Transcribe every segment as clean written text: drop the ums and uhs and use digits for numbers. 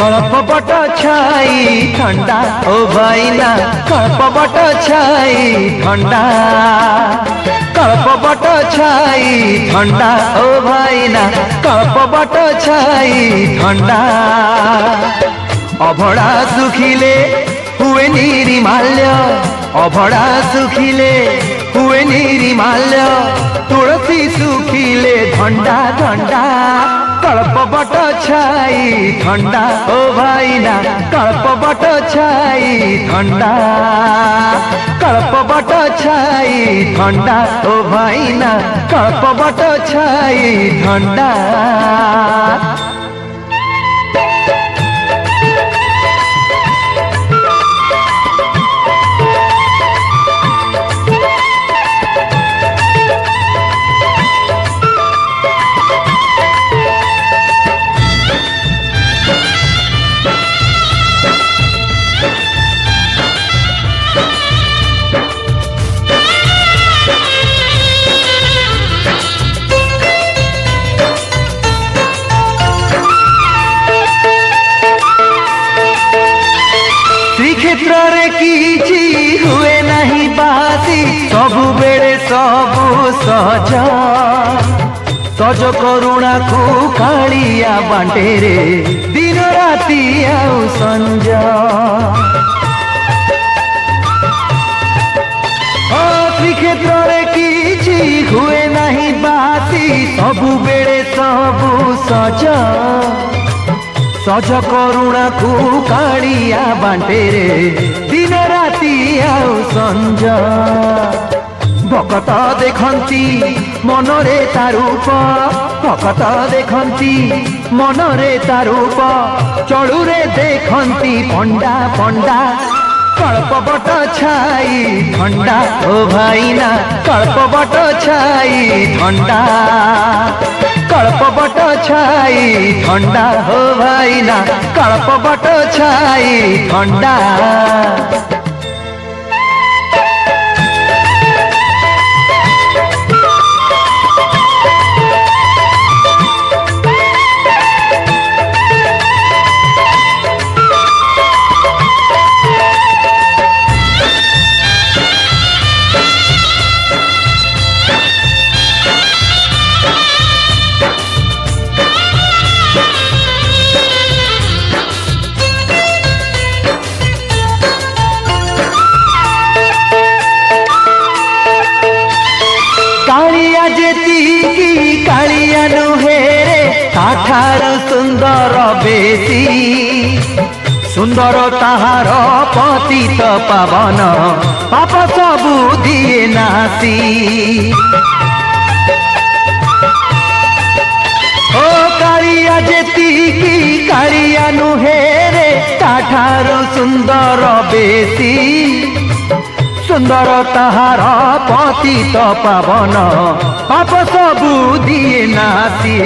कल्पवट छाई ठंडा ओ भाईना कल्पवट छाई ठंडा कल्पवट छाई ठंडा ओ भाईना कल्पवट छाई ठंडा अभड़ा सुखिले हुए निर्माल्य अभड़ा सुखिले हुए निर्माल्य तुलसी सुखिले धंडा धंडा कल्पवट छाई ठंडा ओ भाईना कल्पवट छाई ठंडा कल्पवट छाई ठंडा ओ भाईना कल्पवट छाई ठंडा क्षेत्र रे किछि हुए नहीं बासी सबु बेले सबु सज सज करुणा को कालिया बांटे रे दिन राति आउ संज श्रीक्षेत्र रे किछि हुए नहीं बासी सबु बेले सबु सज सज करुणा को कालिया बांटे रे दिन राति आउ संज भकत देखंती मनरे तारूप भकत देखंती मनरे तारूप चलुरे देखंती पंडा पंडा कल्पवट छाई ठंडा ओ भाईना कल्पवट छाई ठंडा कल्पवट छाई ठंडा हो भाईना कल्पवट छाई ठंडा कालिया जेती कालिया नुहे रे ताठार सुंदर बेसी सुंदर ताहार पतित पावन पाप सबु दिए नासी ओ कालिया जेती कालिया नुहे रे ताठार सुंदर बेसी सुंदर ताहार पतित पावन पाप सबु दिए नासी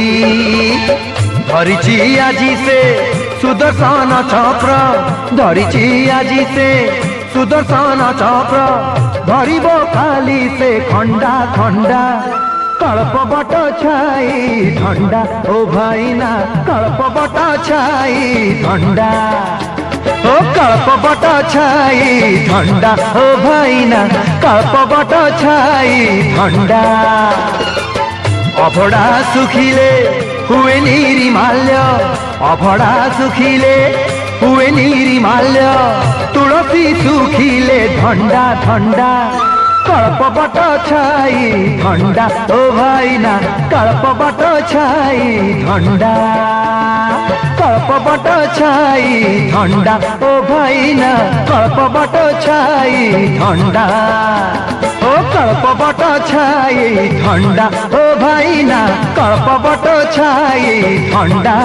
धरिची आजी से सुदर्शन चक्र धरिची आजी से सुदर्शन चक्र धरिब काली से खंडा खंडा कल्पवट छाई ठंडा ओ भाईना कल्पवट छाई ठंडा ओ कल्पवट छाई ठंडा ओ भाईना कल्पवट छाई ठंडा अभड़ा सुखिले हुए निर्माल्य अभड़ा सुखिले हुए निर्माल्य तुलसी सुखिले धंडा धंडा कल्पवट छाई ठंडा ओ भाईना कल्पवट छाई ठंडा कल्पवट छाई ठंडा ओ भाईना कल्पवट छाई ठंडा ओ कल्पवट छाई ठंडा ओ भाईना कल्पवट छाई ठंडा।